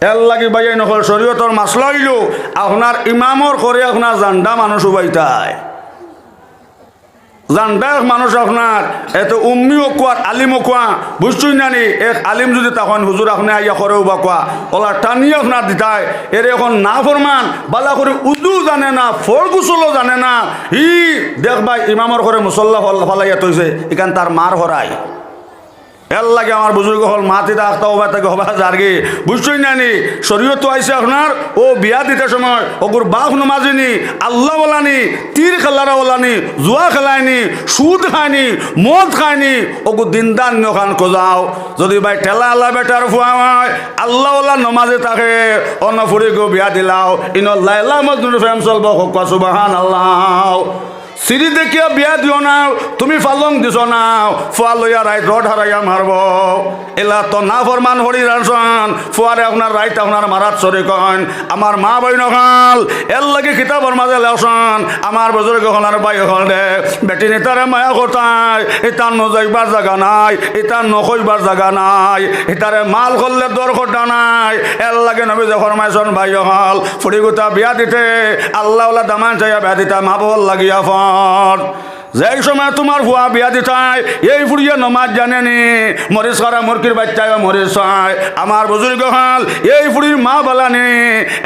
এর লাগি বাইয়াই নকল শরীয়তর মাসলা হইল আপনার ইমামর করে আপনার জান্ডা মানুষ উবাইতায় জান্ডা মানুষ আপনার এত উম্মিও কোয়া আলিমও কোয়া বুঝছুই নানি এক আলিম যদি তখন হুজুর আপনি আইয়া করে উবা কোয়া ওলা টানিয়ে আপনার দিতায় এর এখন না ফরমান বালা করে উদু জানে না ফর গুসলও জানে না ই দেখ ভাই ইমামর করে মুসল্লা ফলাইয়া তৈছে এখান তার মার হরায় এর লাগে আমার বুজুর্গ হল মাতিটা আখতা হবা তাকে হবা যারগে বুঝছই নানি শরীয়ত আইসে আপনার ও বিয়া দিতে সময় ওগুর বাঘ নমাজিনি আল্লাহ বলানি তীর খেলারা বলানি জুয়া খেলায়নি সুদ খায়নি মদ খায়নি ওগুর দিনদান নখান খোঁজাও যদি ভাই ঠেলা আল্লাহ বেটার ফুয়া হয় আল্লাহ ওলা নমাজে থাকে অন্য ফুরি গো বিয়া দিলাও ইন লাইলা মজনুর ফেম চলব হকা সুবাহান আল্লাহ সিঁড়ি দেখিয়া বিয়া দিও না তুমি ফালং দিছ না ফুয়া লইয়া রাইত রড হারাইয়া মারব এলা তো না ফরমান হরি রানসন ফুয়ারে আপনার রাইত আপনার মারাত চরে কন আমার মা বই নখাল এর লাগে কিতাবর মাঝে লেওসন আমার বুজুর্গ হলার বাই হল দে বেটি নেতারে মায়া করতায় এটার নজাইবার জায়গা নাই এটার নকইবার জায়গা নাই এটারে মাল করলে দর খটা নাই এর লাগে নবী যে ফরমাইছন ভাই হল ফুড়ি গোটা বিয়া দিতে আল্লাহ দামান চাইয়া বিয়া দিতা মা বল লাগিয়া যেই সময় তোমার ভুয়া বিয়া দিতায় এই ফুড়িয়ে নমাজ জানেনি মরিচ করা মুরগির বাচ্চায় মরিচ চায় আমার বুজুর্গ হল এই ফুড়ির মা বালানি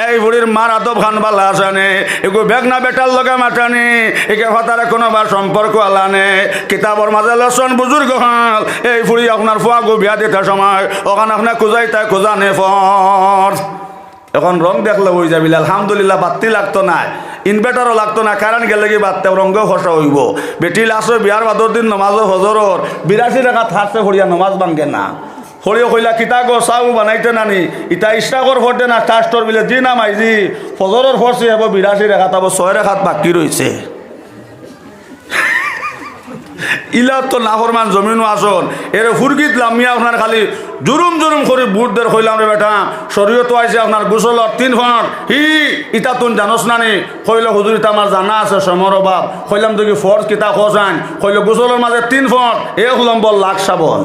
এই ফুড়ির মার আদব খান বালা আসানে এগো বেগনা বেটার লগে মাটানি একে হতারে কোনোবার সম্পর্ক আলানে কিতাবর মাঝে লসন বুজুর্গ হল এই ফুড়ি আপনার ফুয়া গো বিয়া দিতে সময় ওখানে আপনার খুঁজাই তাই খোঁজা নে ফর এখন রং দেখলে হয়ে যাবি আলহামদুলিল্লাহ বাত্তি লাগতো না ইনভার্টারও লাগতো না কারেন্ট গেলে কি বাত্তে রঙ খসা হইব বেটি লাস্ট বিয়ার বাদর দিন নমাজ হজরর 82 টাকা থাকছে হরিয়া নমাজ ভাঙ্গে না হরিও কইলা কিতা গো চাউ বানাইতে নানি ইটা ইস্টাকর ফটে না টাস্টর বিলে জি নাম আইজি ফজরের ফরছি হব 82 টাকা তবে 6 টাকা বাকি রয়েছে ইলা তো নাফরমান জমিনও আসন এর ফুরগিত লামিয়া আপনার খালি জুরুম জুরুম করে বুটদের কইলাম রে বেটা শরীয়ত আইছে আপনার গোসলর 3 ফট হি ইটা তুন জানোস না নি কইলো হুজুর ইটা আমার জানা আছে সমর অভাব কইলাম তো কি ফরজ কিতা খোঁজান কইলো গোসলের মাঝে 3 ফট 1 নম্বর লাখ সাবন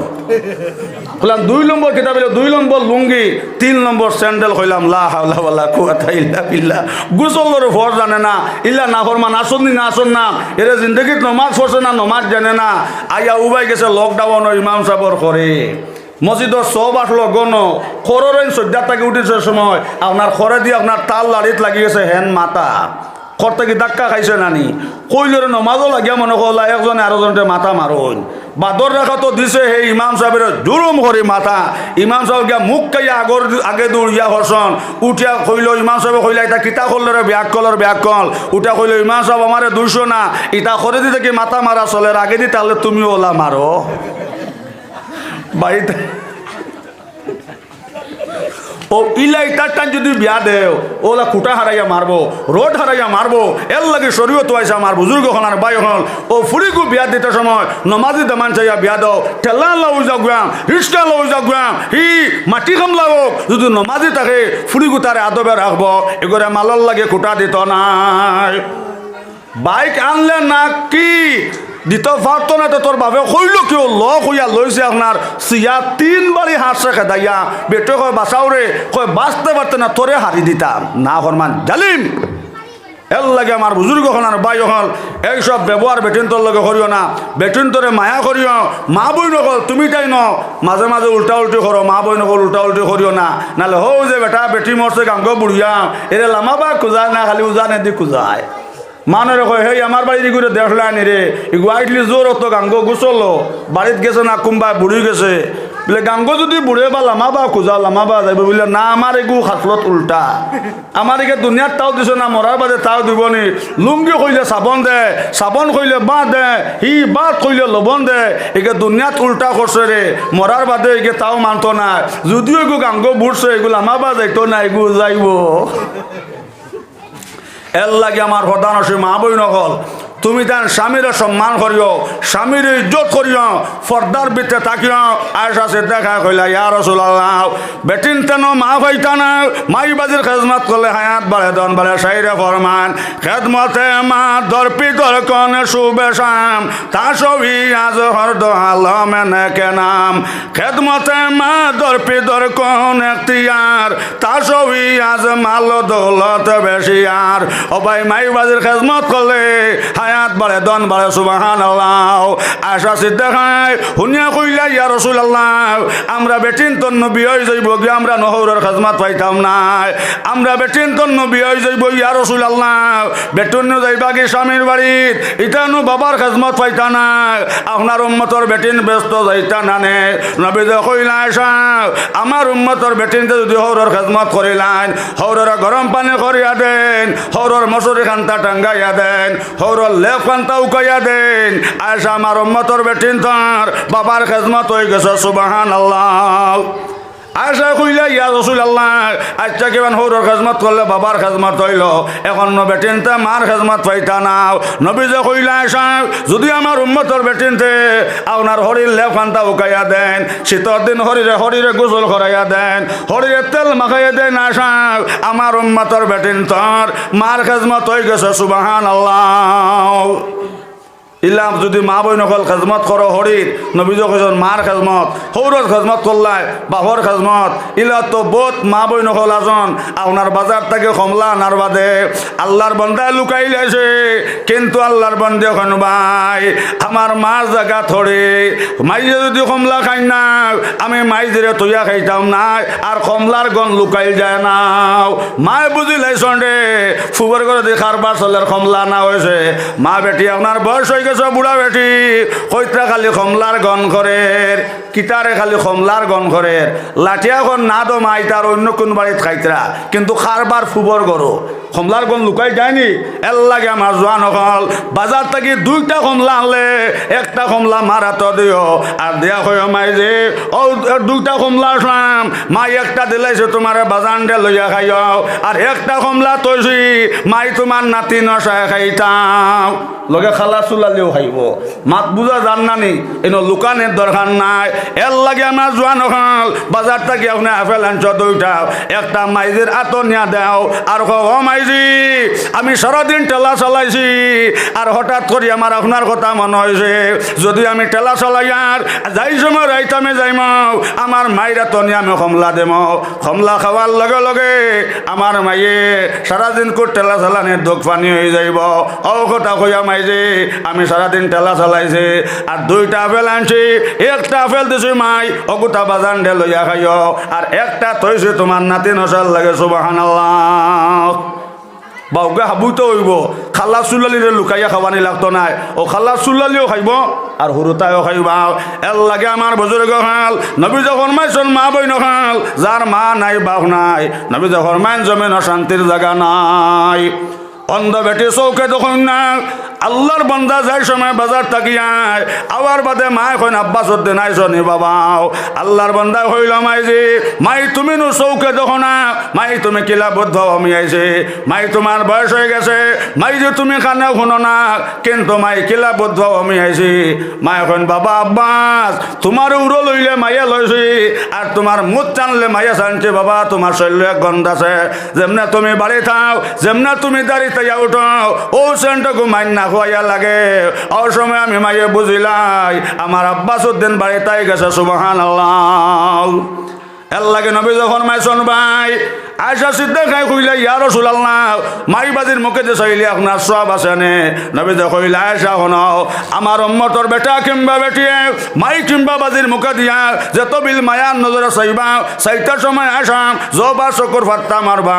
কইলাম 2 নম্বর কিতা বলে 2 নম্বর লুঙ্গি 3 নম্বর স্যান্ডেল কইলাম লা হাওলা ওয়ালা কুওয়াতা ইল্লা বিল্লাহ গোসলের ফরজ জানে না ইল্লা নাফরমান আসন না আসন না এর জিন্দেগিত নমাজ পড়ছে না নমাজ জানে না আইয়া উবাই গেছে লকডাউন ইমাম সাহেবর করে মসজিদর সব আসলো গণ খরের 14 টাকা উঠেছে সময় আপনার খরে দিয়ে আপনার তাল লাড়িত লাগি গেছে হেন মাথা খর থেকে ধাক্কা খাইছে নানি কইলের নমাজও লাগিয়া মনে করলা একজনে আরেকজনকে মাথা মারুন বাদর রাখা তো দিছে সেই ইমাম সাহেবের জুরুম করে মাথা ইমাম সাহেব গিয়া মুখ খাইয়া আগে দৌড়িয়া হরসন উঠিয়া কইল ইমাম সাহেব কইলা এটা কিতা করলে ব্যাগ কল উঠা কইল ইমাম সাহেব আমারে 200 না ইটা করে দিতে কি মাথা মারা চলে আগে দি তাহলে তুমি ওলা মারো বাড়িতে ও ইলা ইটার টান যদি বিয়া দেও ওলা খুঁটা হারাইয়া মারবো রোড হারাইয়া মারবো এর লাগে শরীয়ত আইসা আমার বুজুর্গ হল আর বাই হল ও ফুড়িকু বিয়া দিতে সময় নমাজি দামান চাইয়া বিয়া দাও ঠেলা লাউ যাগুয়াম রিক্সা লাউ যাগুয়াম হি মাটি কামলা হোক যদি নমাজি থাকে ফুড়িকু তারে আদবে রাখবো এগরে মালর লাগে খুঁটা দিত নাই বাইক আনলে না কি দিতে পারতো না তো তোর বাপে কইল কেউ হইয়া লইছে আপনার সিয়া 3 বাড়ি হাসছে খেদাইয়া বেটো কয় বাঁচাও রে কয় বাঁচতে পারতে না তোরে হারি দিতাম না ফরমান জালিম এর লাগে আমার বুজুর্গ হল আর বাই হল এইসব ব্যবহার বেটিন তোর লগে করিও না বেটিন তোরে মায়া করিও মা বই নকল তুমি তাই ন মাঝে মাঝে উল্টা উল্টি করো মা বই নকল উল্টা উল্টি করিও না নাহলে হো যে বেটা বেটি মরছে গাঙ্গ বুড়িয়া এরে লামাবা খুঁজায় না খালি উজানে দি খুঁজায় মানুষ কয় হেই আমার বাড়ি ঘুরে দেখলানি রে আইটলি জোর তো গাঙ্গ গুছলো বাড়িত গেছে না কুম্বা বুড়ি গেছে বলে গাঙ্গ যদি বুড়ে বা লামাবা খুঁজা লামাবা যাইব বলে না আমার এগু খাসলত উল্টা আমার একে দুনিয়ার তাও দিছে না মরার বাদে তাও দিবনি লুঙ্গি কইলে সাবন দে সাবন কইলে বাঁ দে হি বাদ কইলে লবণ দে একে দুনিয়াত উল্টা করছে রে মরার বাদে একে তাও মানতো না যদিও এগু গাঙ্গ বুড়ছে এগু লামাবা যাইতো না এগু যাইব এর লাগে আমার প্রধান আছে মা বই নকল তুমি তার স্বামীর সম্মান করিও, স্বামীর ইজ্জত করিও, পর্দার ভিতরে থাকিও। আয়েশা সিদ্দিকা কইলা, ইয়া রাসূলুল্লাহ, বেটিন তেন মা ভাইতা না, মাই বাজির খেদমত করলে হায়াত বাড়ে, দন বাড়ে। শাইরে ফরমান, খেদমতে মা দরপি দরকন শুবে শাম, তা সবই আজ হরদ আলমেনে কে নাম। খেদমতে মা দরপি দরকন এখতিয়ার, তা সবই আজ মাল দৌলত বেশিয়ার। ও ভাই, মাই বাজির খেদমত করলে হায়াত বাড়ে, দন বাড়ে। সুবহানাল্লাহ। আয়েশা সিদ্দিকা হুনিয়া কইলা, ইয়া রাসূলুল্লাহ, আমরা বেটিন তোর নবী হয়ে যাইব গিয়ে আমরা নহরের খেদমত পাইতাম না। আমরা বেটিন তোর নবী হয়ে যাইব, ইয়া রাসূলুল্লাহ, বেটুন যাইবা কি স্বামীর বাড়িত, ইতানো বাবার খেদমত পাইতা না, আপনার উম্মতর বেটিন ব্যস্ত যাইতা না নে। নবী যে কইলা, আয়েশা, আমার উম্মতর বেটিনতে যদি হরের খেদমত করিলেন, হরের গরম পানি করিয়া দেন, হরের মশুরি খান্তা টাঙ্গাইয়া দেন, হরের লেপ খান্তা উকাইয়া দেন। আয়েশা, আমার উম্মতর বেটিন তার বাবার খেদমত হয়ে গেছে। সুবহানাল্লাহ। আয়েশা কইলা, ইয়া রাসূলুল্লাহ, আচ্ছা কেমন হরের খেদমত করলে বাবার খেদমত হইল, এখন বেটিনতে মার খেদমত পাইতা না। নবী যে কইলা, আয়েশা, যদি আমার উম্মতর বেটিনতে আপনার হরির লেপ খান্তা উকাইয়া দেন, শীতর দিন হরিরে গোসল করাইয়া দেন, হরিরে তেল মাখাইয়া দেন, আয়েশা, আমার উম্মতর বেটিন তোর মার খেদমত হয়ে গেছে। সুবহানাল্লাহ। ইলাম যদি মা বই নকল খেজমত করো হরির, নবীজ কইছেন মার খেজমত, হৌরর খেজমত করলাই, বাপর খেজমত, ইলা তো বহুত মা বই নকল আজন আপনার বাজার থেকে কমলা আনার বাদে আল্লাহর বন্দায় লুকাই লাইছে। কিন্তু আল্লাহর বন্দে এখন ভাই, আমার মার জায়গা থরে মাইজে যদি কমলা খাই না, আমি মাইজেরে তৈয়া খাইতাম না, আর কমলার গন লুকাই যায় না। মায় বুঝি লাইছন রে, ফুবর করে দিয়ে খারবার চলের কমলা না হয়েছে। মা বেটি আপনার বয়স হয়ে বুড়া বেটি, কইতা খালি কমলার গন করে, কিতারে খালি কমলার গন করে, লাঠিয়া এখন না দো মাই তার অন্য কোন বাড়িত খাইতরা, কিন্তু খারবার ফুবর করো, কমলার গন লুকাই যায়নি। এর লাগে আমার জোয়ান হল বাজার থেকে দুইটা কমলা আনলে একটা কমলা মারা তো দিও, আর দেয়া হয় মাই যে ও দুইটা কমলা আসলাম, মাই একটা দিলাইছে তোমার বাজানডে লইয়া খাইও, আর একটা কমলা তৈছি মাই তোমার নাতি নশায় খাইতাম। লগে খালা চুলালেও খাইব, মাত বুঝা জান নানি, এন লুকানের দরকার নাই। এর লাগে আমার জোয়ান হল বাজার থেকে আপনি আপেল আনছ দুইটা, একটা মাইজের আত নিয়া দেও, আর ও মাইজি আমি সারাদিন টেলা চালাইছি, আর হঠাৎ করে আমার আপনার কথা মনে হয়েছে, যদি আমি টেলা চালাই আর যাই সময় রাইতামে যাইম, আমার মাইরা তো নিয়ে আমি কমলা দেম, কমলা খাওয়ার লগে লগে আমার মাইয়ে সারাদিন করে টেলা চালানির দুঃখ পানি হয়ে যাইব। ও কথা কইয়া মাইজি আমি সারাদিন টেলা চালাইছি, আর দুইটা আপেল আনছি, একটা আপেল দিছি মাই অগুতা বাজান ডে লইয়া খাইও, আর একটা থইছে তোমার নাতি নসার লাগে। সুবহানাল্লাহ। বাউকে হাবুই তো হইব, খালা চুলালিরে লুকাইয়া খাবানি লাগতো নাই, ও খালা চুলালিও খাইব আর হুরুতাইও খাইবা। এর লাগে আমার বুজুর্গ খাল নবী যখন মাইছন মা বই নখাল, যার মা নাই বাপ নাই, নবী যখন মাইন জমিন শান্তির জায়গা নাই। অন্ধ বেটি চৌকে তখন না আল্লাহর বন্দা যাই সময় বাজার তাকিয়ায় আবার বাদে মায় কইন আব্বাস উদ্দিন আইসনি বাবাও, আল্লাহর বন্দা হইল মাইজি, মাই তুমি নু চৌকে দেখো না, মাই তুমি কিলা বুদ্ধ আমি আইছে, মাই তোমার বয়স হয়ে গেছে, মাই যে তুমি কানে শুনো না, কিন্তু মাই কিলা বুদ্ধ আমি আইছি। মায় কইন বাবা আব্বাস তোমার উড়ো লইলে মাইয়া লইছি, আর তোমার মুখ টানলে মাইয়া টানছে বাবা, তোমার শৈল্য এক গন্ধ আছে, যেমনে তুমি বাড়ি থাও, যেমনে তুমি দাঁড়িয়ে উঠো, ও সেন্টকু মাইন না খোয়াইয়া লাগে। অসময় আমি মাইয়ে বুঝিলাই আমার আব্বাস উদ্দিন বাড়িতে গেছে। সুবহানাল্লাহ। এর লাগে নবী যখন মাইছন ভাই আয়েশা সিদ্দিকা কইলা, ইয়া রাসূলুল্লাহ, মাই বাজির মুখে যে চাইলে আপনার সব আছে নে? নবী যে কইলা, আয়েশা শোনো, আমার উম্মতর বেটা কিংবা বেটিয়ে মাই কিংবা বাজির মুখে দিয়া যত বিল মায়ার নজরে চাইবা, চাইটার সময় আয়েশা জবা চকুর ফাত্তা মারবা,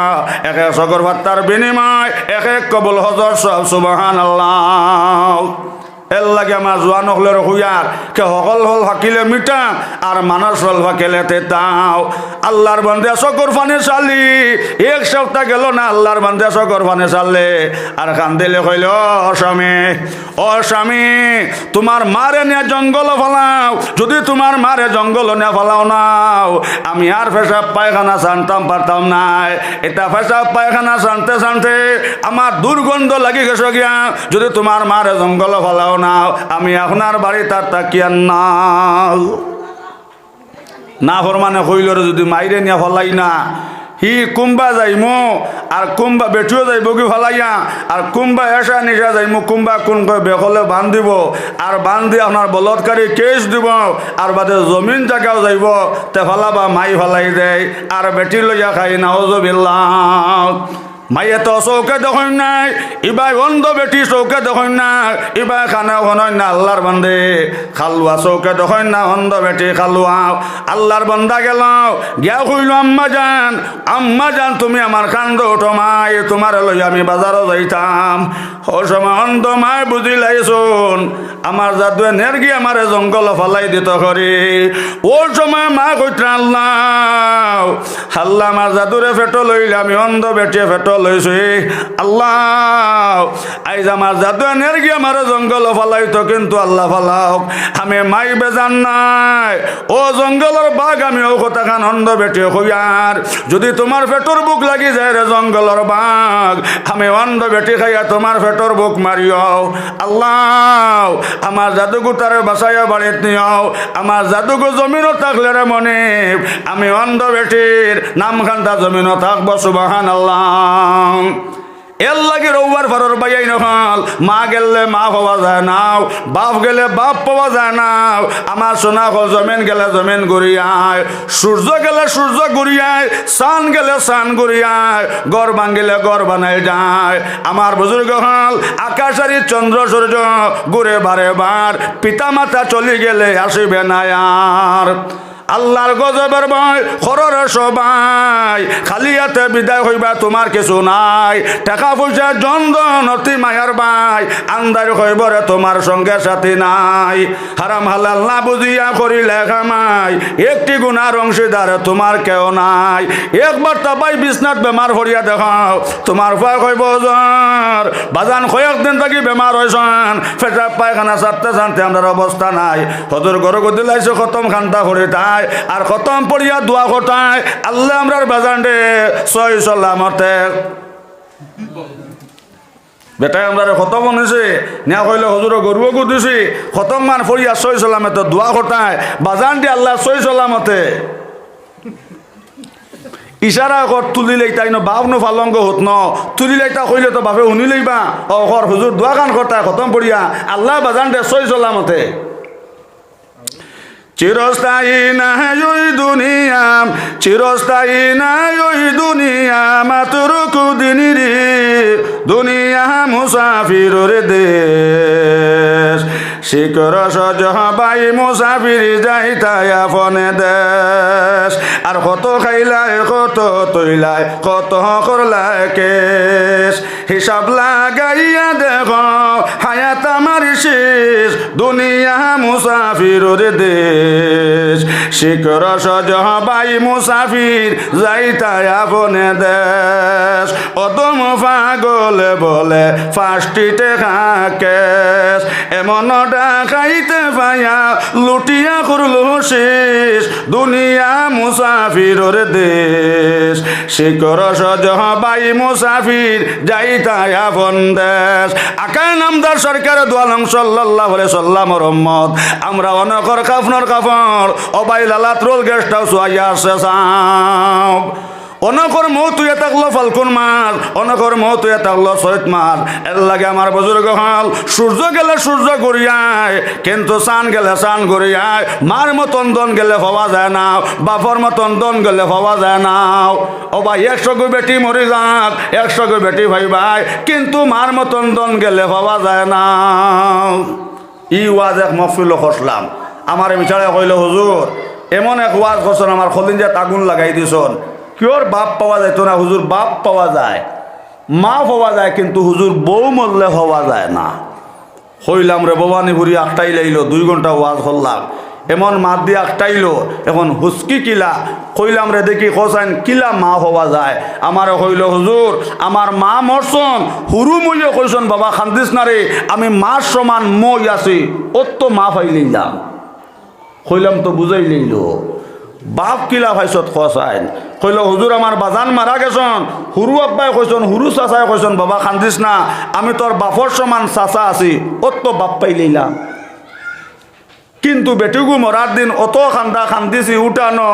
এক এক চকুর ফাত্তার বিনিময় এক এক কবুল হজর সব। সুবহানাল্লাহ। এর লাগে আমার জোয়ান হলের হুইয়ার কে হকল হল হাকিলে মিটা আর মানুষ হল হাকিলে তেতাও আল্লাহর বান্দে সকর ফানে চালি এক সপ্তাহ গেল না আল্লাহর বান্দে সকর ফানে চাললে আর কান্দিলে কইল ও স্বামী তোমার মারে নিয়ে জঙ্গল ফলাও যদি তোমার মারে জঙ্গল নিয়ে ফলাও নাও আমি আর পেশাব পায়খানা জানতাম পারতাম নাই এটা পেশাব পায়খানা জানতে জানতে আমার দুর্গন্ধ লাগি গেছে গিয়া যদি তোমার মারে জঙ্গল ফলাও নাও আমি আপনার বাড়ি তার তাকিয়ান না ফরমানে কইল যদি মাইরে নিয়ে ফলাই না হি কুম্বা যাইমো আর কুম্বা বেটিও যাইব কি ফলাইয়া আর কুম্বা এসা নিশা যাইমো কুম্বা কোন বেকলে বান দিব আর বান দিয়ে আপনার বলৎকারী কেস দিব আর বাদে জমিন জায়গাও যাইব তে ফলাবা মাই ফলাই দেয় আর বেটি লইয়া খাই নাউজুবিল্লাহ মাইয়ে তো চৌকে দেখুন নাই ইবাই অন্ধ বেটি চৌকে দেখুন না ইবাই খানা খনই না আল্লাহর বান্দে খালুয়া চৌকে দেখুন না অন্ধ বেটি খালুয়া আল্লাহর বান্দা গেল গিয়া কইল আম্মা জান তুমি আমার কান্দ ওঠো মাই তোমার লই আমি বাজারও যাইতাম ও সময় অন্ধ মাই বুঝিলাই শোন আমার জাদুয়ে নেরগি আমার জঙ্গল ফালাই দিত করি ও সময় মা কইত্রা আল্লাহ আমার জাদুরে ফেটো লইলে আমি অন্ধ বেটিয়ে ফেটো লইছি আল্লাহ আইজ আমার জাদু এনার্জি আমার জঙ্গল ফালাইতো কিন্তু আল্লাহ ফালাওক আমি মাই বেজান নাই ও জঙ্গলের বাঘ আমি ও কথা খান অন্ধ বেটি হইয়ার যদি তোমার পেটর বুক লাগি যায় রে জঙ্গলের বাঘ আমি অন্ধ বেটি খাইয়া তোমার পেটর বুক মারিও আল্লাহ আমার জাদুগু তারে বাসাইয়া বাড়িত নিও আমার জাদুগু জমিনও থাকলে রে মনে আমি অন্ধ বেটির নামখানটা জমিনও থাকবো সুবহানাল্লাহ এর লাগে রৌবার ফারর বাইয়াই নহল মা গেলে মা পাওয়া যায় নাও বাপ গেলে বাপ পাওয়া যায় নাও আমার সোনা হল জমিন গেলে জমিন ঘুরিয়ায় সূর্য গেলে সূর্য ঘুরিয়ায় চান গেলে চান ঘুরিয়ায় গড় ভাঙিলে গড় বানাই যায় আমার বুজুর্গ হল আকাশারি চন্দ্র সূর্য ঘুরে বারে বার পিতা মাতা চলে গেলে আসিবে না আর আল্লাহর গজবের ভয় খরর সবাই খালি হাতে বিদায় হইবা তোমার কিছু নাই টাকা পয়সা জনজন অতি মায়ার ভাই আন্দার হইবরে তোমার সঙ্গে সাথী নাই হারাম হালাল না বুঝিয়া করিলে কামাই একটি গুনার অংশীদার তোমার কেউ নাই একবার তাবাই বিছনাত বেমার হরিয়া দেখাও তোমার ভয় কইব জ্বর বাজান কয়েকদিন থাকি বেমার হয়েছেন পেশাব পায়খানা ছাড়তে জানতে আমার অবস্থা নাই হজুর গরু গদিলাইছে খতম খান্তা করে তাই আর খতম পড়িয়া দোয়া ঘটায় আল্লাহ আমরার বাজান রে সই সালামতে বেটাই আমরা খতম নিছে নেওয়া কইলে হজুর গরুও গুদিছি খতম মান পড়িয়া সই সালামতে দোয়া ঘটায় বাজান দি আল্লাহ সই সালামতে ইশারা কর তুলিলেই তাই বাপ নো ফালঙ্গ হত ন তুলিলেই তা কইলে তো বাপে শুনিলেই বা ও কর হুজুর দোয়া কান ঘটায় খতম পড়িয়া আল্লাহ বাজান দে সই সালামতে চিরস্থায়ী নাই ওই দুনিয়া চিরস্থায়ী নাই ওই দুনিয়া মাত্র কুদিনী রে দুনিয়া মুসাফির দেশ শিকর সজবাই মুসাফির যাইতাই আপনে দেশ আর কত খাইলাই কত তৈলাই কত করলাই কেশ হিসাব লাগাইয়া দেখ হায়াত আমার শেষ দুনিয়া মুসাফির দেশ শিকর সজবাই মুসাফির যাইতাই আপনে দেশ অদম পাগলে বলে ফার্স্টিতে খাকেশ এমন ডাকাইতে পাইয়া লুটিয়া করল শেষ দুনিয়া মুসাফির দেশ শিকর সজবাই মুসাফির যাইতাই আপন দেশ আকায় নামদার সরকার দোয়ালং সাল্লাল্লাহু আলাইহি সাল্লামের উম্মত আমরা অনকর কাফনর কাফর অবাই লালাত রোল গেস্ট হাউস আইয়া আসছে সাব অনকর মৌত হয়ে থাকলো ফাল্গুন মাস অনকর মৌত হয়ে থাকলো চৈত মাস এর লাগে আমার বুজুর্গ হল সূর্য গেলে সূর্য ঘুরিয়ায় কিন্তু চান গেলে চান ঘুরিয়ায় মার মতন দন গেলে পাওয়া যায় না বাপর মতন দন গেলে পাওয়া যায় না ও ভাই 100 গো বেটি মরি যাক 100 গো বেটি ভাই ভাই কিন্তু মার মতন দন গেলে পাওয়া যায় না ই ওয়াজ এক মহফিল খসলাম আমার মিছাড়ে কইল হুজুর এমন এক ওয়াজ খসন আমার খলিঞ্জাত আগুন লাগাই দিছন কিওর বাপ পাওয়া যায় তো না হুজুর বাপ পাওয়া যায় মা পাওয়া যায় কিন্তু হুজুর বউ মরলে হওয়া যায় না হইলাম রে ভবানীপুরি একটাই লাইল 2 ঘন্টা ওয়াজ করলাম এমন মাত দিয়ে একটাইলো এখন হুসকি কিলা কইলাম রে দেখি কোসাইন কিলা মা হওয়া যায় আমার কইল হুজুর আমার মা মরছন হুরু মইয়ে কইছন বাবা খান্দিস না রে আমি মার সমান মই আছি অত মা ফাইলাম কইলাম তো বুঝাই লইল বাপ কিলা ভাইছত কোসাইন কইল হুজুর আমার বাজান মারা গেছন হুরু আব্বাই কইছন হুরু চাচাই কইছন বাবা খান্দিস না আমি তোর বাপর সমান চাচা আছি অত বাপ পাইলাম কিন্তু বেটিগু মরার দিন অত খান্দা খান্দিছি উঠানো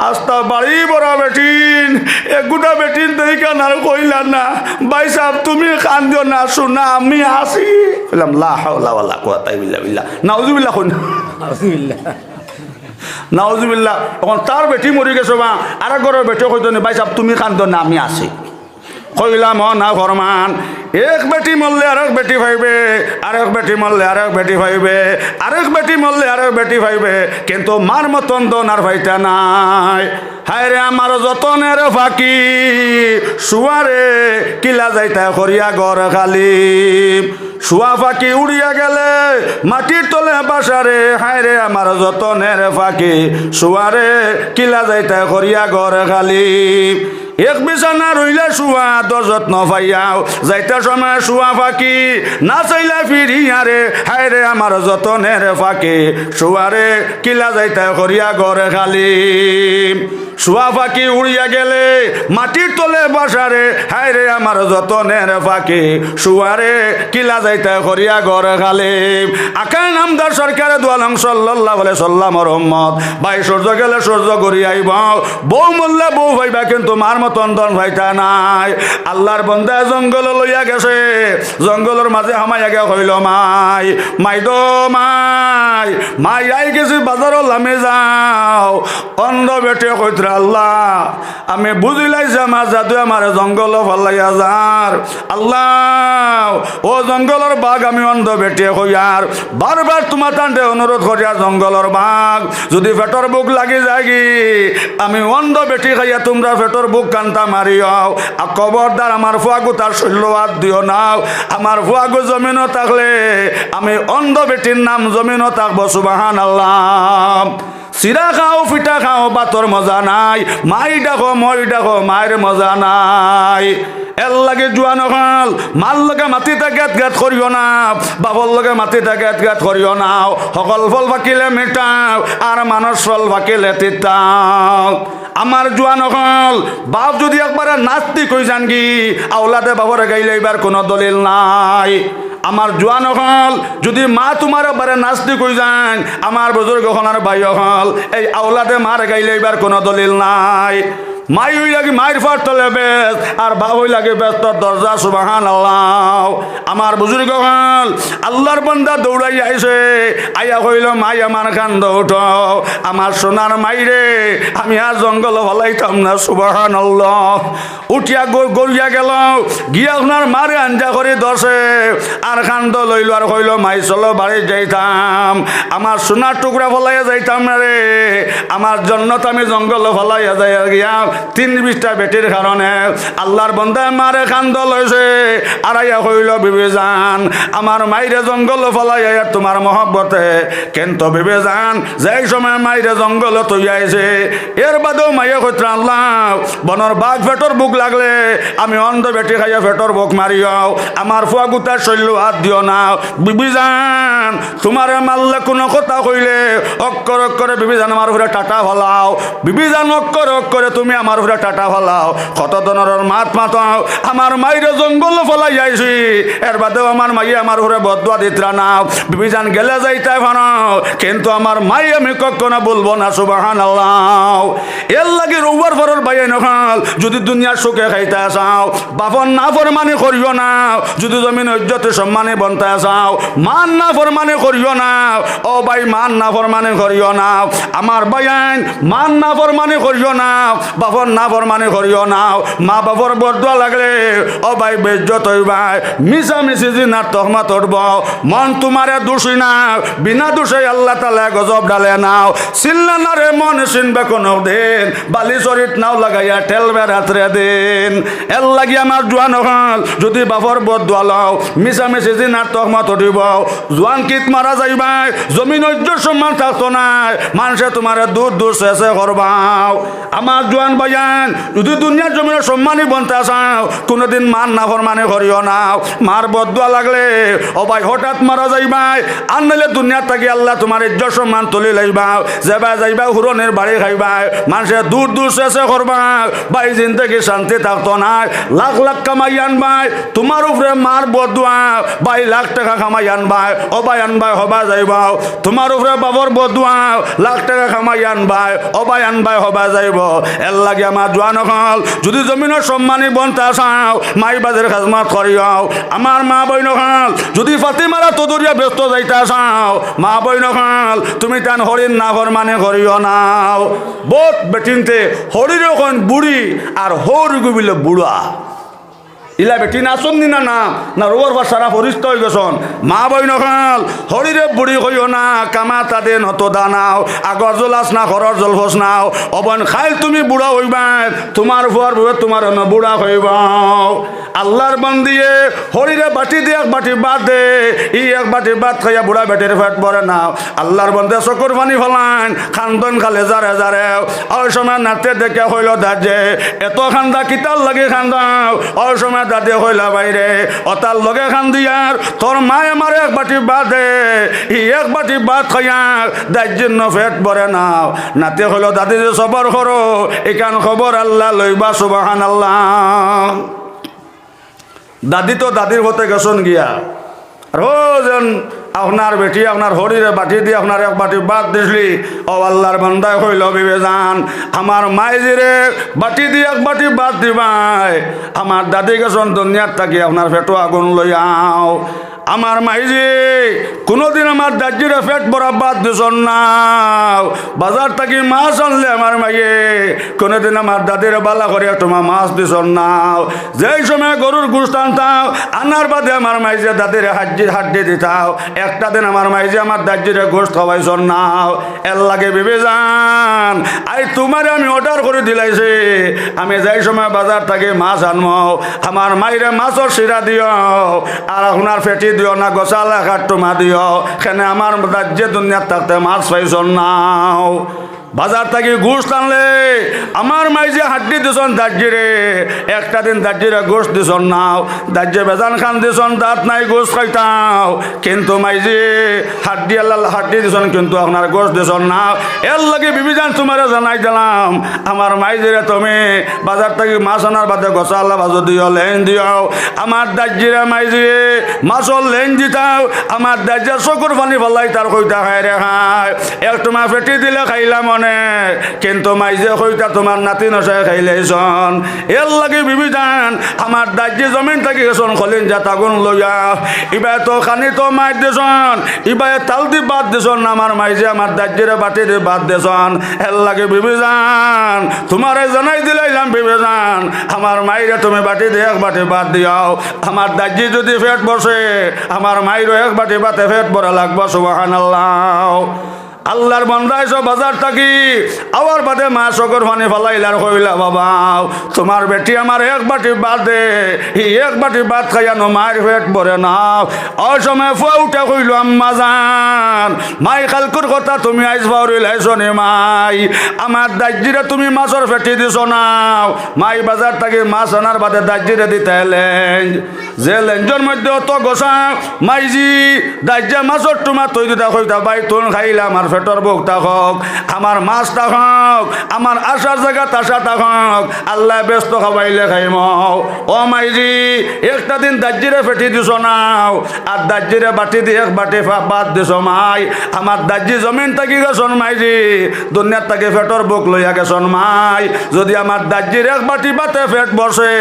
আস্তা বাড়ি বড়া বেটিন এগুটা বেটিন দেখা না কইলা না ভাই সাহেব তুমি কান্দিও না শোনা আমি আসি বললাম লা হাওলা ওয়ালা কুওয়াতা ইল্লা বিল্লাহ নাউজুবিল্লাহ কই নাউজুবিল্লাহ নাউজুবিল্লাহ এখন তার বেটি মরি গেছে বা আর ঘরের বেটি কইতো ভাই সাহেব তুমি কান্দিও না আমি আসি কইলাম না ফরমান এক বেটি মরলে আরেক বেটি ভাইবে আরেক বেটি মরলে আরেক বেটি ভাইবে আরেক বেটি মরলে আরেক বেটি ভাইবে কিন্তু মার মতন দনার ভাইটা নাই হায় রে আমার যতনের ফাঁকি শুয়ারে কিলা যাইতা করিয়া ঘর খালি শুয়া ফাঁকি উড়িয়া গেলে মাটির তলে বাসারে হায় রে আমার যতনের ফাঁকি শুয়ারে কিলা যাইতা করিয়া ঘর খালি এক বিছানা রইলে শুয়া দরজত নফাইয়াও যাইতে সময় শুয়া ফাঁকি না চাইলে ফিরিয়ারে হায় রে আমার যতনের ফাঁকি শুয়ারে কিলা যাইতে করিয়া ঘরে খালি শুয়া ফাঁকি উড়িয়া গেলে মাটির তলে বাসারে হায় রে আমার যতনের ফাঁকি শুয়ারে কিলা যাইতে করিয়া ঘরে খালি আকায় নামদার সরকারে দোয়ালং সাল্লাল্লাহু আলাইহি সাল্লামর উম্মত ভাই সূর্য গেলে সূর্য ঘুরি আইব বউ মরলে বউ ভাইবা কিন্তু মার মতন দন ভাইটা নাই আল্লাহর বন্দা জঙ্গল লইয়া গেছে জঙ্গলের মাঝে হামাইয়া গে হইল মাই মাই দো মাই মাই আই গেছি বাজারও লামে যাও অন্ধ বেটে কইত্রা আল্লাহ আমি বুঝিলাইছি আমার জাদু আমার জঙ্গল ফলাইয়া যার আল্লাহ ও জঙ্গলের বাঘ আমি অন্ধ বেটে হইয়ার বারবার তোমার টানতে অনুরোধ করিয়া জঙ্গলের বাঘ যদি পেটর বুক লাগি যাগি আমি অন্ধ বেটি খাইয়া তোমরা পেটর বুক কান্তা মারিও খবরদার আমার ফুয়াগু তার শৈল্য হাত দিও নাও আমার ফুয়াগু জমিনও থাকলে আমি অন্ধ বেটির নাম জমিনও থাকবো সুবহানাল্লাহ চিরা খাও পিঠা খাও বাতর মজা নাই মাই ডাকো মই ডাকো মায়ের মজা নাই এর লাগে জুয়ানো খাল মার লগে মাটিতে গেট গেট করিও না বাবর লগে মাটিতে গেট গেট করিও না সকল ফল ফাকিলে মিটাও আর মানুষ ফল ফাকিলে তিতাও আমার জুয়ানো খাল বাপ যদি একবারে নাস্তিক হয়ে যান কি আওলাদে বাবরে গাইলে এবার কোনো দলিল নাই আমার জোয়ান হল যদি মা তোমার বারে নাস্তিক হয়ে যান আমার বুজুর্গ হল ভাই হল এই আওলাদে মার গাইলে এবার কোনো দলিল নাই মাই হই লাগে মায়ের ফাট তলে বেশ আর বাপ হই লাগে বেশ তোর দরজা সুবহানাল্লাহ আমার বুজুর্গ হল আল্লাহর বান্দা দৌড়াই আইছে আইয়া কইল মাই আমার কান্দ উঠো আমার সোনার মাইরে আমি আর জঙ্গল হলাইতাম না সুবহানাল্লাহ উঠিয়া গড়িয়া গেল গিয়া আপনার মারে আঞ্জা করে দশে আর কান্দ লইল আর কইল মাই চলো বাড়ি যাইতাম আমার সোনার টুকরা ফলাইয়া যাইতাম না রে আমার জন্নত আমি জঙ্গল ফলাইয়া যাই গিয়া 3-20টা বেটির কারণে আল্লাহর বন্দায় মারে কান্দ লইছে আর আইয়া কইল বিবি জান আমার মাইরে জঙ্গল ফলাইয়া তোমার মহব্বতে কিন্তু বিবি জান যেই সময় মাইরে জঙ্গল তৈয়াইছে এর বাদেও মাইয়া কইত্র আল্লাহ বনর বাঘ ফেটর বুক লাগলে আমি অন্ধ বেটি খাইয়া ফেটর বুক মারিও আমার ফুয়া গুতার শৈল্য হাত দিও না বিবি জান তোমারে মারলে কোনো কথা কইলে অক্ষর অক্ষরে বিবি জান আমার ঘরে টাটা ফলাও বিবি জান অক্ষর অক্ষরে তুমি আমার ঘরে টাটা ফলাও কত ধরনের মাত মাতাও আমার মাইরে জঙ্গল ফলাই যাইছি এর বাদেও আমার মাইয়ে আমার ঘরে বদুয়া দিতরা নাও বিবি জান গেলে যাইতে ফানাও কিন্তু আমার মাই আমি কখনো বলবো না সুবহানাল্লাহ এর লাগে রৌবার ফরর বাইয়ে নখাল যদি দুনিয়ার সুখে খাইতে চাও বাপন না ফরমানি করিও না যদি জমিন ইজ্জতে সম্মানে বনতে চাও মান না ফরমানি করিও না ও ভাই মান না ফরমানি করিও না আমার বাইন মান না ফরমানি করিও না বাপ তখন না ফরমানি করিও নাও মা বাবার বদুয়া লাগলে ও ভাই বেজ্জত হইবাই মিশামিশি জিনার তহমা তরব মন তোমারে দোষী না বিনা দোষে আল্লাহ তাআলা গজব ডালে নাও চিল্লা না রে মন চিনবে কোনো দিন বালি চরিত নাও লাগাইয়া ঠেলবে রাত্রে দিন এর লাগি আমার জোয়ান হল যদি বাপর বদুয়া লও মিশামিশি জিনার তহমা তরিব জোয়ান কিত মারা যাইবাই জমিন সম্মান থাকতো না মানুষে তোমার দূর দূর শেষে করবাও আমার জোয়ান ভাইয়ান যদি দুনিয়ার জমিনের সম্মানই বনতে চাও কোনোদিন মান না ফরমানি করিও না মার বদুয়া লাগলে ও ভাই হঠাৎ মারা যাইবাই আর নাইলে দুনিয়ার থাকি আল্লাহ তোমার ইজ্জত সম্মান তুলি লাইবাও যাবা যাইবা হুরনের বাড়ি খাইবাই মানুষে দূর দূর শেষে করবা ভাই জিন্দগি শান্তি থাকতো না লাখ লাখ কামাই আনবাই তোমার উপরে মার বদুয়া 2 লাখ টাকা কামাই আনবাই ও ভাই আনবাই হবা যাইবাও তোমার উপরে বাবর বদুয়া লাখ টাকা কামাই আনবাই অবাই আনবাই হবা যাইব এর লাগে আমার জোয়ান হল যদি জমিনের সম্মানী বনতে চাও মাই বাজের খাজমাত করিও আমার মা বইন হল যদি ফাতিমারা তদুরিয়া ব্যস্ত যাইতে চাও মা বইন হল তুমি তান হরিণ না ফরমানি করিও নাও বোধ বেটিনতে হরির এখন বুড়ি আর হর গুবিলে বুড়া ইলা বেটি নাচন নি না না রোবর বা সারা ফরিস্ত হয়ে গেছন মা বইন খাল হরিরে বুড়ি হইও না কামা তাদের নত দানাও আগর জলাস না ঘরের জলফস নাও অবন খাইল তুমি বুড়া হইবা তোমার ফুয়ার বুড়ে তোমার বুড়া হইব আল্লাহর বন্দিয়ে হরিরে বাটি দিয়ে এক বাটি বাদ দে ই এক বাটি বাদ খাইয়া বুড়া বেটির ফেট পরে নাও আল্লাহর বন্দে চকুর পানি ফলান খান্দন খালে যারে যারে ওই সময় নাতে দেখে হইল দাঁড়ে এত খান্দা কিতাল লাগে খান্দাও ওই সময় দাদে হইলা বাইরে অতার লগে খান দিয়ার তোর মায়ে মারে এক বাটি বাদে ই এক বাটি বাদ খাইয়া দার্জিন্য ফেট পরে নাও নাতে হইল দাদি যে সবর করো এখান খবর আল্লাহ লইবা সুবহানাল্লাহ দাদি তো দাদির হতে গেছন গিয়া রোজন আপনার বেটি আপনার হরিরে বাটি দিয়ে আপনার এক বাটি বাদ দিসলি ও আল্লাহর বান্দায় হইল বিবেজান আমার মাইজিরে বাটি দিয়ে এক বাটি বাদ দিবাই আমার দাদি গেছন দুনিয়ার থাকি আপনার পেটো আগুন লইয়াও আমার মাইজি কোনোদিন আমার দার্জিরে পেট ভরা বাদ দিছন না বাজার থাকি মাছ আনলে আমার মাইয়ে কোনোদিন আমার দাদির বালা করে তোমার মাছ দিছন না যেই সময় গরুর গোশত আনতাও আনার বাদে আমার মাইজে দাদির হাড্ডি দিতাও একটা দিন আমার মাইজে আমার দার্জিরে গোশত খাওয়াইছন না এর লাগে বিবেজান আই তোমার আমি অর্ডার করে দিলাইছি আমি যেই সময় বাজার থাকি মাছ আনমো আমার মাইরে মাছের শিরা দিও আর আপনার ফেটি দিও না গোসালা কাট্টুমা দিও কেন আমার রাজ্যে দুনিয়ার থাকতে মাছ পাইছন নাও বাজার থেকে গোশত আনলে আমার মাইজে হাড্ডি দিছন দার্জিরে একটা দিন দার্জিরে গোশত দিছন নাও দার্জে বেজান খান দিছন দাঁত নাই গোশত খাইতাও কিন্তু মাইজি হাড্ডি আল্লাহ হাড্ডি দিছন কিন্তু আপনার গোশত দিছন নাও এর লাগে বিবিজান তোমারে জানাই দিলাম আমার মাইজিরে তুমি বাজার থেকে মাছ আনার বাদে গোসা আল্লাহ বাজু দিও লেন দিও আমার দার্জিরে মাইজি মাছর লেন দিতাও আমার দার্জে চকুর পানি ফেলাই তার কইতা খাই রে খাই এক তোমার ফেটি দিলে খাইলাম কিন্তু মাইজে কইতা তোমার নাতি নসায় খাইলেছন এর লাগে বিবিধান আমার দার্জি জমিন থাকি গেছন খলিন যা তাগুন লইয়া ইবাই তো খানি তো মাই দিছন ইবাই তাল দি বাদ দিছন আমার মাইজে আমার দার্জিরে বাটি দিয়ে বাদ দিছন এর লাগে বিবিধান তোমারে জানাই দিলাইলাম বিবিধান আমার মাইরে তুমি বাটি দিয়ে এক বাটি বাদ দিও আমার দার্জি যদি ফেট বসে আমার মাইরও এক বাটি বাতে ফেট ভরা লাগবো সুবহানাল্লাহ আল্লাহর বান্দায় সব বাজার থাকি আবার বাদে মা চকুর পানি ফেলাইলার কইলা বাবা তোমার বেটি আমার এক বাটি বাদ দে এক বাটি বাদ খাইয়ানো মায়ের পেট ভরে নাও ওই সময় ফুয়া উঠে কইল আম্মা জান মাই কালকুর কথা তুমি আইস বাউরিলাইছো নি মাই আমার দার্জিরে তুমি মাছের ফেটি দিছ নাও মাই বাজার থাকি মাছ আনার বাদে দার্জিরে দিতে লেঞ্জ যে লেঞ্জের মধ্যে অত গোসা মাইজি দার্জা মাছের তোমার তৈ দিতা কইতা বাই তুন খাইলা আমার পেটর বুক থাকক আমার মাছ থাকক আমার আশার জায়গা তাসা থাকক আল্লাহ ব্যস্ত খাবাইলে খাইম ও মাইজি একটা দিন দার্জিরে ফেটি দিছ নাও আর দার্জিরে বাটি দিয়ে এক বাটি বাদ দিছ মাই আমার দার্জি জমিন থাকি গেছন মাইজি দুনিয়ার থাকি ফেটর বুক লইয়া গেছন মাই যদি আমার দার্জির এক বাটি বাতে ফেট বসে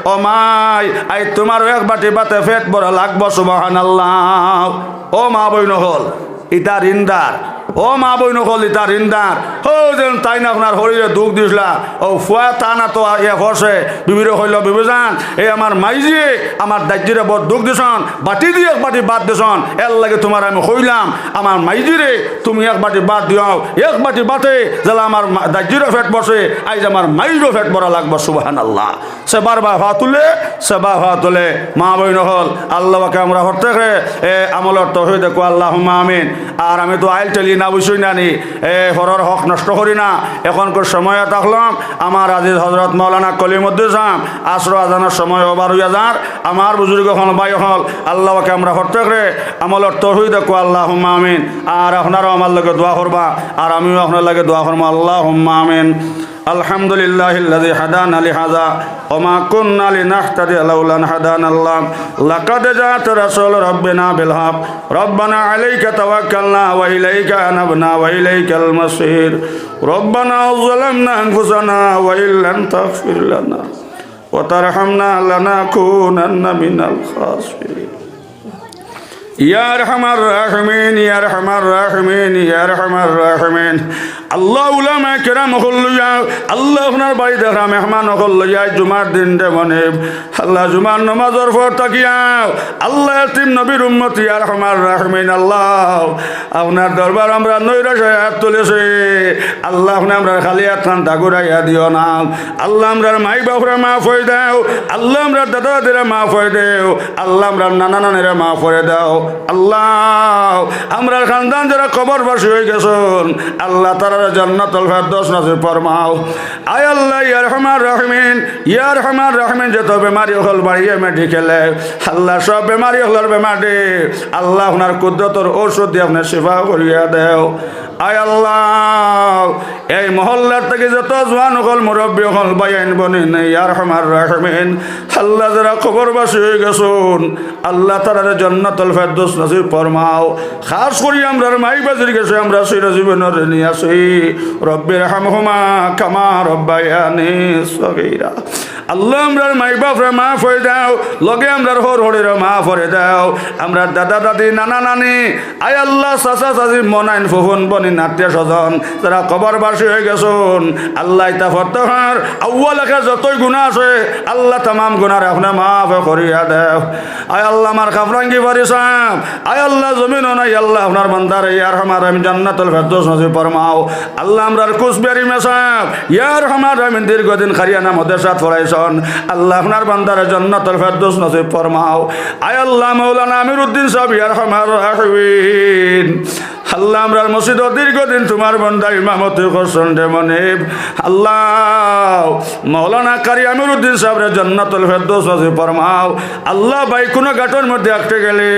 ও মাই আই তোমারও এক বাটি বাতে ফেট বড় লাগবো সুবহানাল্লাহ ও মা বইন হল ইটা রিন্দার ও মা বই নকল ইতা রিন্দার ও যেন তাই না আপনার শরীরে দুঃখ দিছিলা ও ফুয়া তা না তো এ হসে বিবিরে হইল বিবেজান এই আমার মাইজিয়ে আমার দাজ্জিরে বড় দুঃখ দিছন বাটি দিয়ে এক বাটি বাদ দিছন এর লাগে তোমার আমি কইলাম আমার মাইজিরে তুমি এক বাটি বাদ দিও এক বাটি বাতে যেলা আমার দাজ্জিরও ফেট বসে আইজ আমার মাইরও ফেট বড়া লাগবে সুবহানাল্লাহ সে বারবার হা তুলে মা বই নহল আল্লাহকে আমরা হরতে রে এ আমলর তৌহিদ দেখো আল্লাহুম্মা আমিন আর আমি তো আইল টেলি না বুঝছই না নি হরর হক নষ্ট করি না এখনকার সময় থাকলাম আমার আজিজ হজরত মৌলানা কলিমুদ্দিন সাহেব আসর আজানের সময় ওবার হইয়া যার আমার বুজুর্গ হল ভাই হল আল্লাহকে আমরা হরতে রে আমলর তৌহিদ দেখো আল্লাহুম্মা আমিন আর আপনারাও আমার লগে দোয়া করবা আর আমিও আপনার লাগে দোয়া করবো আল্লাহুম্মা আমিন আলহামদুলিল্লাহিল্লাযী হাদানা লিহাযা ওয়া মা কুন্না লিনাহতাদিয়া লাউলা আন হাদানাল্লাহ লাকাদ জাআত রাসূলু রাব্বিনা বিল হক রব্বানা আলাইকা তাওয়াক্কালনা ওয়া ইলাইকা আনাবনা ওয়া ইলাইকাল মাসির রব্বানা যালামনা আনফুসানা ওয়া ইল্লাম তাগফির লানা ওয়া তারহামনা লানাকুনান্না মিনাল খাসিরিন ইয়া আরহামার রাহিমিন ইয়া আরহামার রাহিমিন ইয়া আরহামার রাহিমিন আল্লাহ উলামা কেরাম হল্লুয়া আল্লাহ আপনার বাড়ি দেখা মেহমান হল্লুয়া জুমার দিন দে মনে আল্লাহ জুমার নমাজর পর তাকিয়াও আল্লাহ তিম নবীর উম্মতি ইয়া আরহামার রাহিমিন আল্লাহ আপনার দরবার আমরা নৈরাশে হাত তুলেছে আল্লাহ আপনি আমরা খালি হাত খান ঠাকুরাইয়া দিও না আল্লাহ আমরার মাই বাপরা মাফ হয়ে দাও আল্লাহ আমরা দাদা দাদিরা মাফ হয়ে দেও আল্লাহ আমরা নানা নানিরা মাফ করে দাও আল্লাহ আমরা খানদান যারা কবরবাসী হয়ে গেছেন আল্লাহ তারা জান্নাতুল ফেরদৌস নসিব ফরমাও আয় আল্লাহ ইয়া আরহামার রাহিমিন ইয়া আরহামার রাহিমিন যত বেমারি হল বাড়িয়ে মেডিকেলে আল্লাহ সব বেমারি হল বেমারি আল্লাহ আপনার কুদরতর ঔষধ দিয়ে আপনার শিফা করিয়া দেও আয় আল্লাহ এই মহল্লার থেকে যত জওয়ান হল মুরব্বী হল বাইন বনিন ইয়া আরহামার রাহিমিন আল্লাহ যারা কবরবাসী হয়ে গেছেন আল্লাহ তারা জান্নাতুল ফেরদৌস নসিব ফরমাও খাস করি আমরা মাই বাজির গেছে আমরা চিরজীবনের নিয়ে আসি রব্বির হামহুমা কামা রব্বায়ানি সগীরা আল্লাহ আমরার মাই বাপরে মাফ হয়ে দাও লগে আমরার হর হরের মাফ হয়ে দাও আমরা দাদা দাদি নানা নানি আয় আল্লাহ চাচা চাচি মনাইন ফুফুন বনি আত্মীয় স্বজন যারা কবরবাসী হয়ে গেছেন আল্লাহ ইতা ফরতহার আউ্বালেখে যতই গুণা আছে আল্লাহ তামাম গুণার আপনার মাফ করিয়া দেও আয় আল্লাহ আমার খাফরাঙ্গি পারিসাম আয় আল্লাহ জমিন নাই আল্লাহ আপনার বান্দার ইয়ার হামার আমি জান্নাতুল ফেরদৌস নসিব ফরমাও আল্লাহ আমরার কুসবেরি মেসাব ইয়ার হামার আমি দীর্ঘদিন খারিয়ানা মদেশাত ফরাইছ আল্লাহ আপনার বান্দারে জান্নাতুল ফেরদৌস নসিব ফরমাও আয় আল্লাহ মাওলানা আমিরউদ্দিন সাহেব ইয়া আরহামার রাহিমিন আল্লাহ আমরার মসজিদ দীর্ঘদিন তোমার বান্দা ইমামতি করছেন রে মনিব আল্লাহ মাওলানা কারি আমিরউদ্দিন সাহেব জান্নাতুল ফেরদৌস নসিব ফরমাও আল্লাহ ভাই কোনো গাটর মধ্যে আটকে গেলে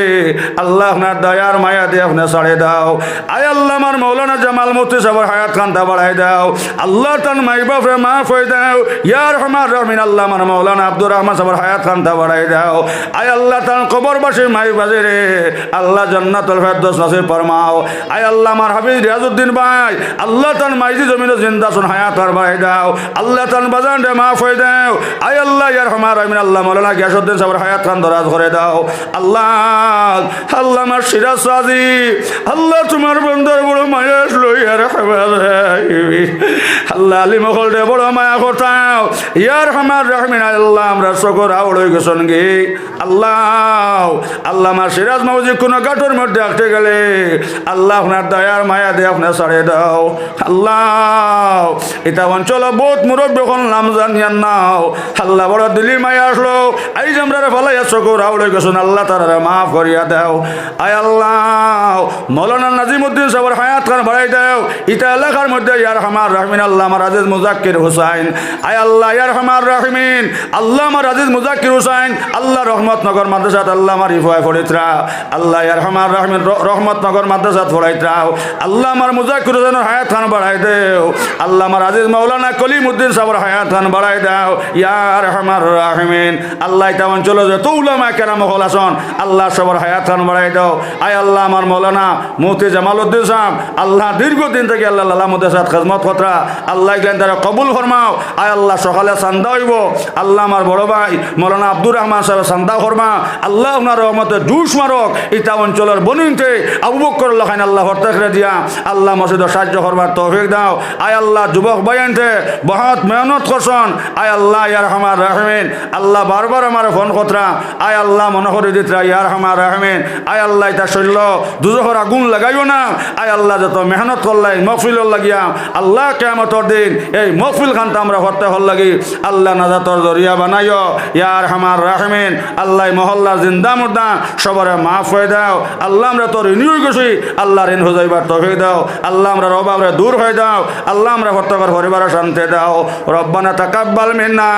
আল্লাহ আপনার দয়ার মায়া দিয়ে আপনি ছাড়ে দাও আয় আল্লাহ আমার মাওলানা জামাল মুফতি সাহেবের হায়াত খানটা বাড়াই দাও আল্লাহ তান মাই বাপরে মাফ হয়ে দাও ইয়া আরহামার রাহিমিন আল্লাহ আমার মাওলানা আব্দুর রহমান সাহেবের হায়াত খানটা বাড়াই দাও আয় আল্লাহ তান কবরবাসী মাই বাজেরে আল্লাহ জান্নাতুল ফেরদৌস নসিব ফরমাও আয় আল্লাহ আমার হাফিজ রিয়াজউদ্দিন ভাই আল্লাহ তান মাইজি জমিনে জিন্দা শুন হায়াত আর বাড়াই দাও আল্লাহ তান বাজান রে মাফ হয়ে দাও আয় আল্লাহ ইয়া আরহামার রাহিমিন আল্লাহ মাওলানা গিয়াসউদ্দিন সাহেবের হায়াত খান দরাজ করে দাও আল্লাহ আল্লাহ আমার সিরাজ সাজি আল্লাহ তোমার বন্দার বড় মায়া আসলো ইয়া আরহামার রাহিমিন আল্লাহ আলী মহল রে বড় মায়া করতাও ইয়া আরহামার রাহিমিন আল্লাহ আমরা সকর আউড় হয়ে গেছেন গে আল্লাহ আল্লাহ আমার সিরাজ মাউজি কোনো গাটর মধ্যে আটকে গেলে আল্লাহ আপনার দয়ার মায়া দিয়ে আপনার ছাড়ে দাও আল্লাহ এটা অঞ্চল বহুত মুরব্বী এখন নাম জানিয়ান নাও আল্লাহ বড় দিলি মায়া আসলো আইজ আমরা ভালাইয়া সকর আউড় হয়ে গেছেন আল্লাহ তারা মাফ করিয়া দাও আয় আল্লাহ মৌলানা নাজিমউদ্দিন সাহেবের হায়াত খান বাড়াই দাও ইটা এলাকার মধ্যে ইয়া আরহামার রাহিমিন আল্লাহ আমার আজিজ মুজাক্কির হুসাইন আয় আল্লাহ ইয়া আরহামার রাহিমিন আল্লাহ আমার আজিজ মুজাক্কির হুসাইন আল্লাহ রহমতনগর মাদ্রাসাত আল্লাহ আমার ইফায় ফরিত্রা আল্লাহ ইয়া আরহামার রাহিমিন রহমতনগর মাদ্রাসাত ফরাইত্রাও আল্লাহ আমার মুজাক্কির হুসাইনের হায়াত খান বাড়াই দেও আল্লাহ আমার আজিজ মাওলানা কলিমউদ্দিন সাহেবের হায়াত খান বাড়াই দাও ইয়া আরহামার রাহিমিন আল্লাহ এটা অঞ্চল যত উলামা কেরাম হল আসন আল্লাহ সবার হায়াত খান বাড়াই দাও আয় আল্লাহ আমার মাওলানা মুফতি জামালউদ্দিন সাহেব আল্লাহ দীর্ঘদিন থেকে আল্লাহ লালামুদের সাথে খেদমত কতরা আল্লাহ গেলেন তারা কবুল ফরমাও আয় আল্লাহ সকালে চান্দা হইব আল্লাহ আমার বড় ভাই মাওলানা আব্দুর রহমান সাহেব চান্দা ফরমা আল্লাহ আপনার রহমতে জুস মারক ইটা অঞ্চলের বনিনতে আবু বকর আল্লাহ খান আল্লাহ প্রত্যেকরে দিয়া আল্লাহ মসজিদ সাহায্য করবার তৌফিক দাও। আয় আল্লাহ যুবক ভাইয়ানতে বহুত মেহনত করছন, আয় আল্লাহ ইয়ার রহমান রাহমিন আল্লাহ বারবার আমার ফোন কতরা, আয় আল্লাহ মনে করে দিতরা ইয়ার রহমান রাহমিন, আয় আল্লাহ এটা শৈল্য দুজোহর আগুন লাগাইও না, আয় আল্লাহ যত মেহনত করলাই মকফিল লাগিয়া আল্লাহ কিয়ামতের দিন এই মকফিল খানটা আমরা করতে হল লাগি আল্লাহ নাজাতর জরিয়া বানাইও ইয়ার রহমান রাহমিন। আল্লাহ মহল্লা জিন্দা মুর্দা সবরে মাফ হয়ে দাও আল্লাহ, আমরা তোর ঋণ হয়ে গেছি আল্লাহ ঋণ হয়ে যাইবার তৌফিক দাও আল্লাহ, আমরা অভাবে দূর হয়ে দাও আল্লাহ, আমরা প্রত্যেকের পরিবারের শান্তি দাও। রব্বানা তাকাব্বাল মিন্না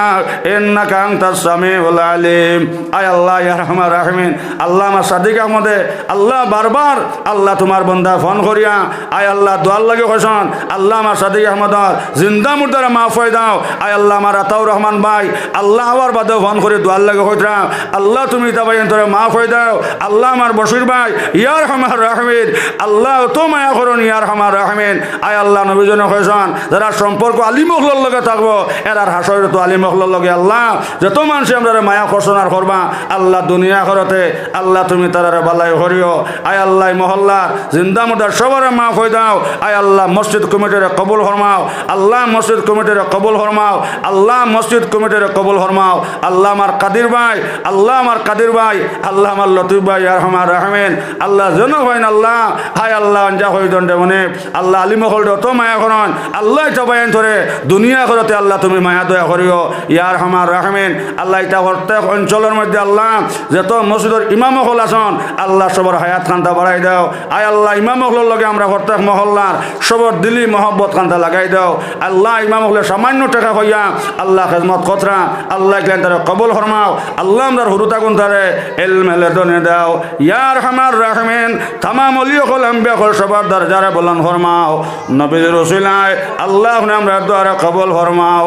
ইন্নাকা আনতাস সামিউল আলিম। আয় আল্লাহ ইয়া রহমান রাহিমিন আল্লাহ আমার সাদিক আহমদে আল্লাহ বারবার আল্লাহ তোমার বন্দা ফোন করিয়া আয় আল্লাহ দোয়ার লাগে কইছন আল্লাহ আমার সাদিক আহমদর জিন্দা মুর্দারে মাফ হয়ে দাও। আয় আল্লাহ আমার আতাউর রহমান ভাই আল্লাহ আবার বাদে ফোন করে দোয়ার লাগে কইতরা আল্লাহ তুমি তাবাই তোরে মাফ হয়ে দাও আল্লাহ, আমার বশির ভাই ইয়া রহমান রাহিমিন আল্লাহ তো মায়া করুন ইয়া রহমান রাহিমিন। আয় আল্লাহ নবীজনে কইছন যারা সম্পর্ক আলী মহল্লার লগে থাকবো এরার হাসরে তো আলী মহল্লার লগে আল্লাহ যত মানুষ আমরা মায়া করছন আর করবা আল্লাহ দুনিয়া করতে আল্লাহ তুমি তারারে বালাই করিও। আয় আল্লাহ মহল্লা জিন্দা মুর্দার সবার মাফ হয়ে দাও। আয় আল্লাহ মসজিদ কমিটির কবুল ফরমাও আল্লাহ, মসজিদ কমিটির কবুল ফরমাও আল্লাহ, মসজিদ কমিটির কবুল ফরমাও আল্লাহ। আমার কাদির ভাই আল্লাহ, আমার কাদির ভাই আল্লাহ, আমার লতিফ ভাই ইয়া রহমান রাহিমিন আল্লাহ যেন হইন আল্লাহ, হায় আল্লাহ আঞ্জা হই দণ্ডে মনে আল্লাহ আলী মহল অত মায়া করন আল্লাহ চাবাইন ধরে দুনিয়া করতে আল্লাহ তুমি মায়া দয়া করিও ইয়া রহমান রাহিমিন। আল্লাহ এটা প্রত্যেক অঞ্চলের মধ্যে আল্লাহ যত মসজিদের ইমাম হল আসন আল্লাহ সবর হায়াত খান্তা বাড়াই দাও। আয় আল্লাহ ইমাম হলের লগে আমরা প্রত্যেক মহল্লার সবর দিলি মহব্বত খান্তা লাগাই দাও আল্লাহ। ইমাম হলে সামান্য টাকা হইয়া আল্লাহ খেজমত কতরা আল্লাহ ক্লান তারা কবুল ফরমাও আল্লাহ, আমরা হুরুতা গুন তারে এলমেলে দনে দাও ইয়া রহমান রাহিমিন। তামাম ওলিয়া হল আম্বিয়া হল সবার দরজারে বলন ফরমাও নবীর রসুলায় আল্লাহ আমরা দোয়ারে কবুল ফরমাও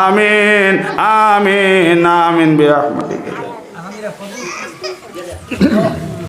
আমিন আমিন আমিন বিরহমাতিকা।